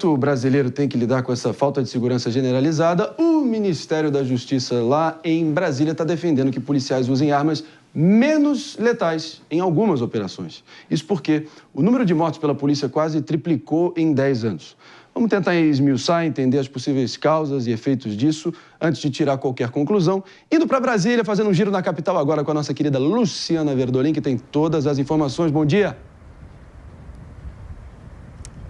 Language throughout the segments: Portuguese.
enquanto o brasileiro tem que lidar com essa falta de segurança generalizada, o Ministério da Justiça lá em Brasília está defendendo que policiais usem armas menos letais em algumas operações. Isso porque o número de mortes pela polícia quase triplicou em 10 anos. Vamos tentar esmiuçar, entender as possíveis causas e efeitos disso antes de tirar qualquer conclusão. Indo para Brasília, fazendo um giro na capital agora com a nossa querida Luciana Verdolim, que tem todas as informações. Bom dia!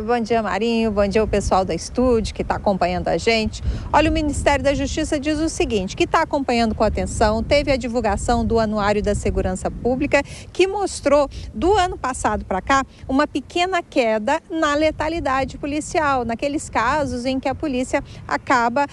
Bom dia, Marinho. Bom dia ao pessoal da estúdio que está acompanhando a gente. Olha, o Ministério da Justiça diz o seguinte, que está acompanhando com atenção, teve a divulgação do Anuário da Segurança Pública, que mostrou, do ano passado para cá, uma pequena queda na letalidade policial, naqueles casos em que a polícia acaba,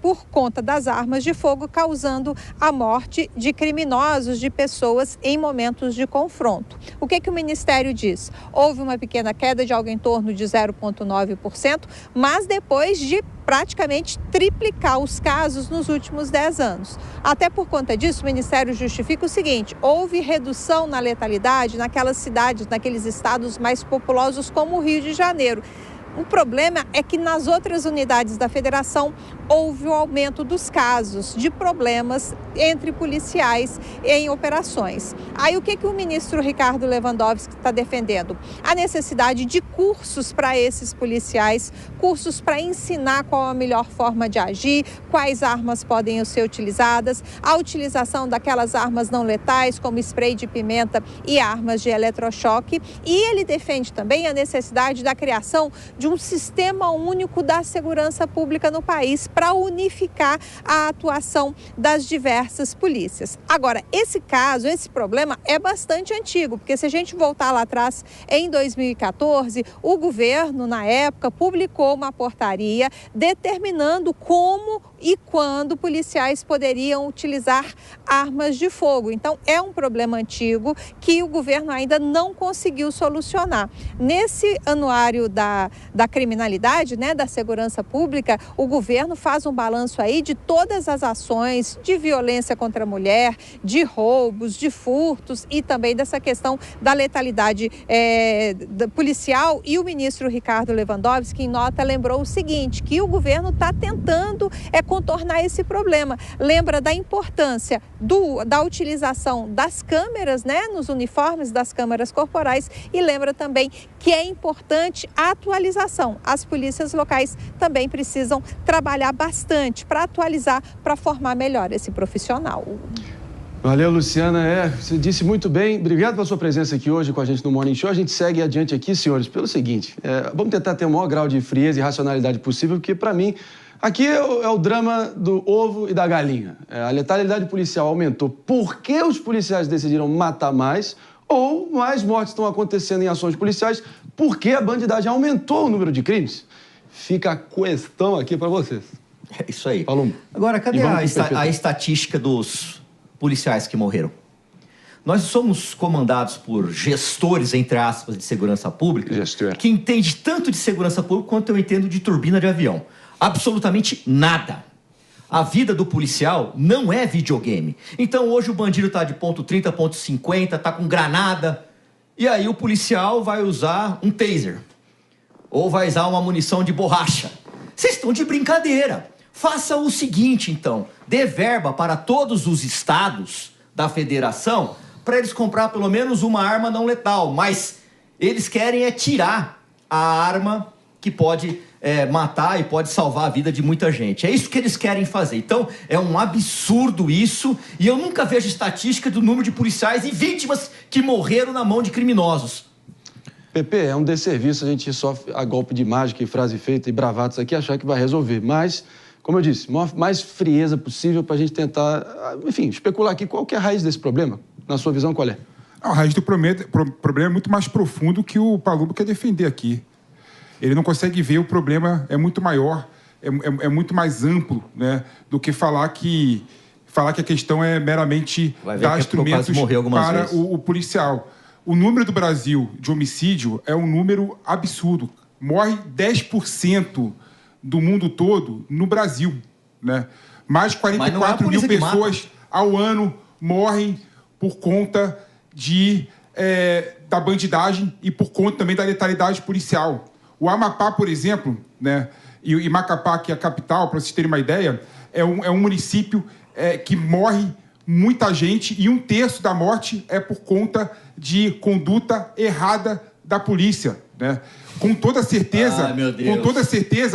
por conta das armas de fogo, causando a morte de criminosos, de pessoas em momentos de confronto. O que o Ministério diz? Houve uma pequena queda de algo em torno de 0,9%, mas depois de praticamente triplicar os casos nos últimos 10 anos. Até por conta disso, o Ministério justifica o seguinte: houve redução na letalidade naquelas cidades, naqueles estados mais populosos como o Rio de Janeiro. O problema é que nas outras unidades da federação houve um aumento dos casos de problemas entre policiais em operações. Aí o que o ministro Ricardo Lewandowski está defendendo? A necessidade de cursos para esses policiais, cursos para ensinar qual a melhor forma de agir, quais armas podem ser utilizadas, a utilização daquelas armas não letais, como spray de pimenta e armas de eletrochoque. E ele defende também a necessidade da criação de um sistema único da segurança pública no país para unificar a atuação das diversas polícias. Agora, esse caso, esse problema é bastante antigo, porque se a gente voltar lá atrás, em 2014, o governo, na época, publicou uma portaria determinando como e quando policiais poderiam utilizar armas de fogo. Então, é um problema antigo que o governo ainda não conseguiu solucionar. Nesse anuário da criminalidade, né, da segurança pública, o governo faz um balanço aí de todas as ações de violência contra a mulher, de roubos, de furtos e também dessa questão da letalidade policial. E o ministro Ricardo Lewandowski, em nota, lembrou o seguinte, que o governo está tentando contornar esse problema. Lembra da importância da utilização das câmeras, né, nos uniformes das câmeras corporais, e lembra também que é importante a atualização. As polícias locais também precisam trabalhar bastante para atualizar, para formar melhor esse profissional. Valeu, Luciana. Você disse muito bem. Obrigado pela sua presença aqui hoje com a gente no Morning Show. A gente segue adiante aqui, senhores, pelo seguinte. Vamos tentar ter o maior grau de frieza e racionalidade possível, porque, para mim, aqui é o drama do ovo e da galinha. A letalidade policial aumentou porque os policiais decidiram matar mais, ou mais mortes estão acontecendo em ações policiais porque a bandidagem aumentou o número de crimes. Fica a questão aqui para vocês. É isso aí. Falou. Agora, cadê a estatística dos policiais que morreram? Nós somos comandados por gestores, entre aspas, de segurança pública, que entende tanto de segurança pública quanto eu entendo de turbina de avião. Absolutamente nada. A vida do policial não é videogame. Então hoje o bandido tá de ponto 30, ponto 50, tá com granada. E aí o policial vai usar um taser. Ou vai usar uma munição de borracha. Vocês estão de brincadeira. Faça o seguinte, então. Dê verba para todos os estados da federação para eles comprar pelo menos uma arma não letal. Mas eles querem tirar a arma que pode matar e pode salvar a vida de muita gente. É isso que eles querem fazer. Então, é um absurdo isso, e eu nunca vejo estatística do número de policiais e vítimas que morreram na mão de criminosos. Pepe, é um desserviço a gente sofre a golpe de mágica e frase feita e bravatas aqui achar que vai resolver. Mas, como eu disse, mais frieza possível para a gente tentar, enfim, especular aqui qual que é a raiz desse problema. Na sua visão, qual é? A raiz do problema é muito mais profundo que o Palumbo quer defender aqui. Ele não consegue ver o problema, é muito maior, é muito mais amplo, né, do que falar que a questão é meramente dar instrumentos para o policial. O número do Brasil de homicídio é um número absurdo. Morre 10% do mundo todo no Brasil, né? Mais de 44 mil pessoas ao ano morrem por conta da bandidagem e por conta também da letalidade policial. O Amapá, por exemplo, né, e Macapá, que é a capital, para vocês terem uma ideia, é um município que morre muita gente e 1/3 da morte é por conta de conduta errada da polícia, né? Com toda certeza,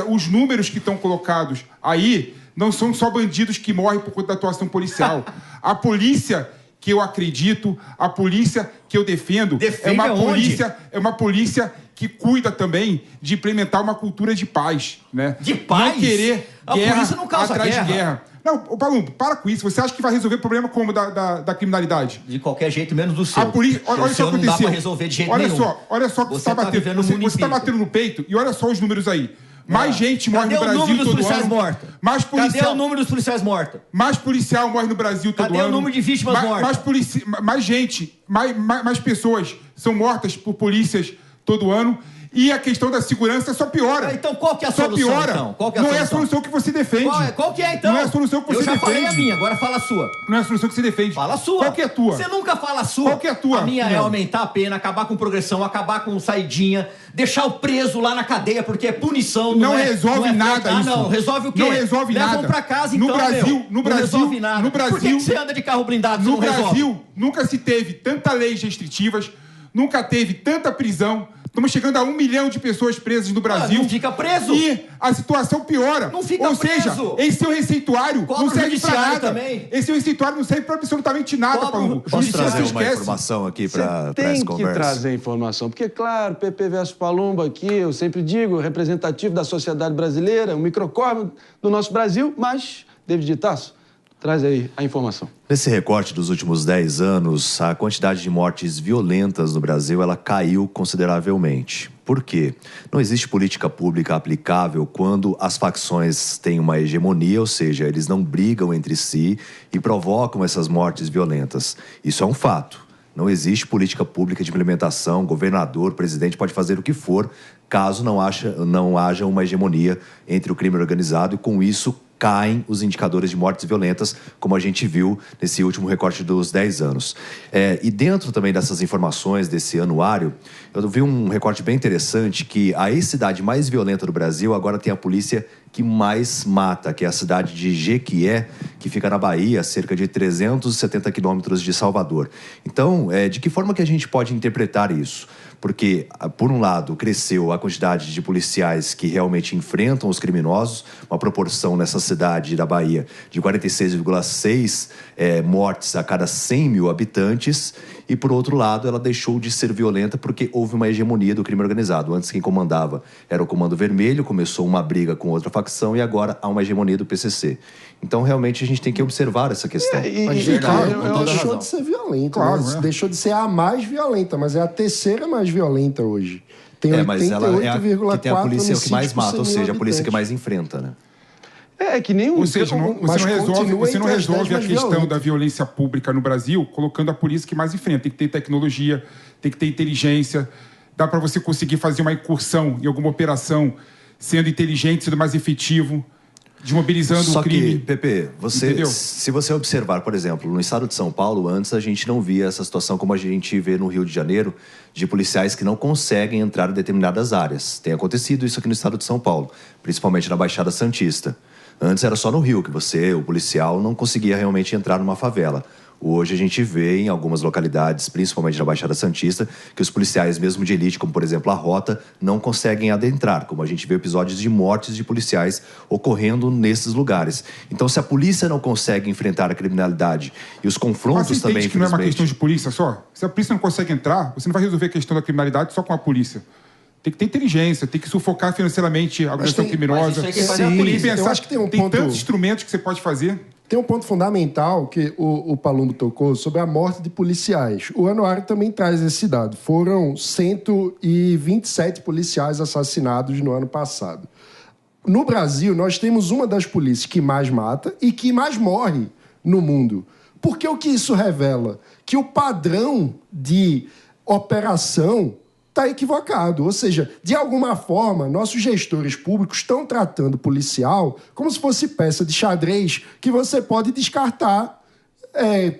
os números que estão colocados aí não são só bandidos que morrem por conta da atuação policial. A polícia que eu acredito, a polícia que eu defendo é uma polícia que cuida também de implementar uma cultura de paz, né? De paz? Não querer guerra polícia não causa atrás guerra. de guerra. Não, Palumbo, para com isso. Você acha que vai resolver o problema como da criminalidade? De qualquer jeito, menos do seu. A polícia, olha o que aconteceu. Não dá pra resolver de jeito nenhum. Olha só que você está batendo no peito e olha só os números aí. Mais gente morre no Brasil todo ano. Cadê o número dos policiais mortos? Cadê o número dos policiais mortos? Mais policial morre no Brasil todo ano. Cadê o número de vítimas mortas? Mais gente, mais pessoas são mortas por polícias todo ano. E a questão da segurança só piora. Então qual que é a solução, piora. Então? Qual que é a não solução? É a solução que você defende. Qual que é, então? Não é a solução que você defende. Eu já falei a minha, agora fala a sua. Não é a solução que você defende. Fala a sua. Qual que é a tua? Você nunca fala a sua. Qual que é a tua? A minha é aumentar a pena, acabar com progressão, acabar com saidinha, deixar o preso lá na cadeia, porque é punição. Não resolve nada isso. Não, resolve o quê? Não resolve nada. Levam pra casa, então, no Brasil, não resolve nada. Por que você anda de carro blindado se não resolve? No Brasil, nunca se teve tanta leis restritivas, nunca teve tanta prisão. Estamos chegando a 1 milhão de pessoas presas no Brasil. Não fica preso. E a situação piora. Não fica preso. Ou seja, esse seu receituário não serve pra nada. Também. Esse seu receituário não serve pra absolutamente nada, Paulo. Posso trazer uma informação aqui para essa conversa? Tem que trazer informação. Porque, claro, PP versus Palumbo aqui, eu sempre digo, representativo da sociedade brasileira, um microcosmo do nosso Brasil, mas, David de Tasso, traz aí a informação. Nesse recorte dos últimos 10 anos, a quantidade de mortes violentas no Brasil ela caiu consideravelmente. Por quê? Não existe política pública aplicável quando as facções têm uma hegemonia, ou seja, eles não brigam entre si e provocam essas mortes violentas. Isso é um fato. Não existe política pública de implementação, governador, presidente pode fazer o que for, caso não haja uma hegemonia entre o crime organizado e, com isso, caem os indicadores de mortes violentas, como a gente viu nesse último recorte dos 10 anos. E dentro também dessas informações, desse anuário, eu vi um recorte bem interessante que a ex-cidade mais violenta do Brasil agora tem a polícia que mais mata, que é a cidade de Jequié, que fica na Bahia, a cerca de 370 quilômetros de Salvador. Então, de que forma que a gente pode interpretar isso? Porque, por um lado, cresceu a quantidade de policiais que realmente enfrentam os criminosos, uma proporção nessa cidade da Bahia de 46,6 mortes a cada 100 mil habitantes, e, por outro lado, ela deixou de ser violenta porque houve uma hegemonia do crime organizado. Antes, quem comandava era o Comando Vermelho, começou uma briga com outra facção e agora há uma hegemonia do PCC. Então, realmente, a gente tem que observar essa questão. Mas deixou de ser violenta, claro, né? Deixou de ser a mais violenta, mas é a terceira mais violenta hoje. Tem 88,4 mas ela é a que tem a polícia que mais mata, ou seja, a polícia que mais enfrenta, né? Que nem um... Ou seja, você não resolve a questão da violência pública no Brasil colocando a polícia que mais enfrenta. Tem que ter tecnologia, tem que ter inteligência. Dá para você conseguir fazer uma incursão em alguma operação sendo inteligente, sendo mais efetivo, desmobilizando o crime. Só que, Pepe, se você observar, por exemplo, no estado de São Paulo, antes a gente não via essa situação como a gente vê no Rio de Janeiro, de policiais que não conseguem entrar em determinadas áreas. Tem acontecido isso aqui no estado de São Paulo, principalmente na Baixada Santista. Antes era só no Rio que o policial, não conseguia realmente entrar numa favela. Hoje a gente vê em algumas localidades, principalmente na Baixada Santista, que os policiais mesmo de elite, como por exemplo a Rota, não conseguem adentrar, como a gente vê episódios de mortes de policiais ocorrendo nesses lugares. Então, se a polícia não consegue enfrentar a criminalidade e os confrontos mas você também... que não é uma questão de polícia só? Se a polícia não consegue entrar, você não vai resolver a questão da criminalidade só com a polícia. Tem que ter inteligência, tem que sufocar financeiramente a organização criminosa. Tem que pensar, eu acho que tem tantos instrumentos que você pode fazer. Tem um ponto fundamental que o Palumbo tocou sobre a morte de policiais. O anuário também traz esse dado. Foram 127 policiais assassinados no ano passado. No Brasil, nós temos uma das polícias que mais mata e que mais morre no mundo. Porque o que isso revela? Que o padrão de operação está equivocado. Ou seja, de alguma forma, nossos gestores públicos estão tratando o policial como se fosse peça de xadrez que você pode descartar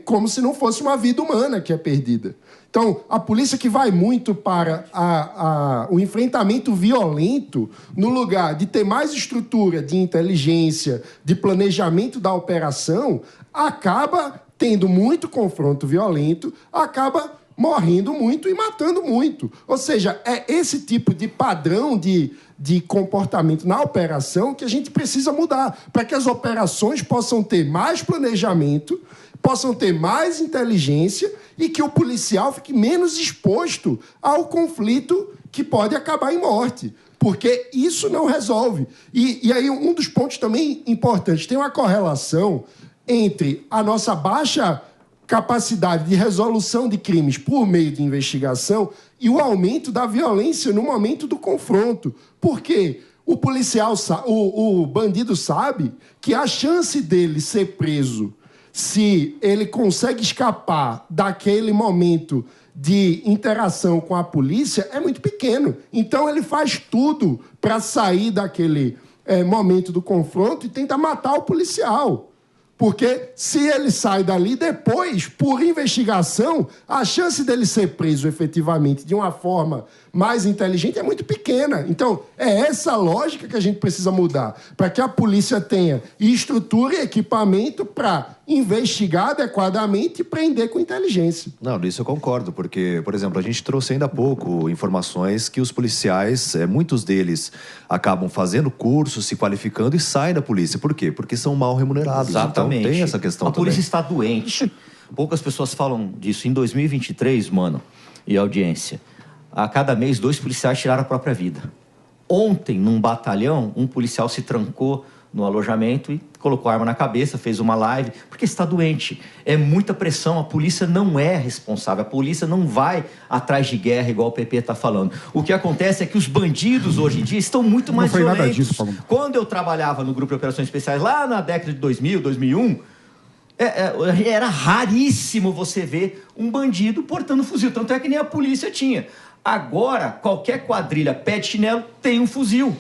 como se não fosse uma vida humana que é perdida. Então, a polícia que vai muito para o enfrentamento violento, no lugar de ter mais estrutura de inteligência, de planejamento da operação, acaba tendo muito confronto violento, acaba morrendo muito e matando muito. Ou seja, é esse tipo de padrão de comportamento na operação que a gente precisa mudar, para que as operações possam ter mais planejamento, possam ter mais inteligência e que o policial fique menos exposto ao conflito que pode acabar em morte. Porque isso não resolve. E aí um dos pontos também importantes, tem uma correlação entre a nossa baixa capacidade de resolução de crimes por meio de investigação e o aumento da violência no momento do confronto. Porque o policial, o bandido sabe que a chance dele ser preso, se ele consegue escapar daquele momento de interação com a polícia, é muito pequeno. Então ele faz tudo para sair daquele momento do confronto e tenta matar o policial. Porque se ele sai dali depois, por investigação, a chance dele ser preso efetivamente de uma forma mais inteligente é muito pequena. Então, é essa lógica que a gente precisa mudar, para que a polícia tenha estrutura e equipamento para investigar adequadamente e prender com inteligência. Não, nisso eu concordo, porque, por exemplo, a gente trouxe ainda há pouco informações que os policiais, muitos deles acabam fazendo curso, se qualificando e saem da polícia. Por quê? Porque são mal remunerados. Exatamente. Então tem essa questão também. A polícia está doente. Poucas pessoas falam disso. Em 2023, mano, e audiência, a cada mês 2 policiais tiraram a própria vida. Ontem, num batalhão, um policial se trancou no alojamento e colocou a arma na cabeça, fez uma live, porque está doente. É muita pressão, a polícia não é responsável, a polícia não vai atrás de guerra, igual o PP está falando. O que acontece é que os bandidos hoje em dia estão muito mais violentos. Nada disso, Paulo. Quando eu trabalhava no Grupo de Operações Especiais, lá na década de 2000, 2001, era raríssimo você ver um bandido portando fuzil, tanto é que nem a polícia tinha. Agora, qualquer quadrilha pé de chinelo tem um fuzil.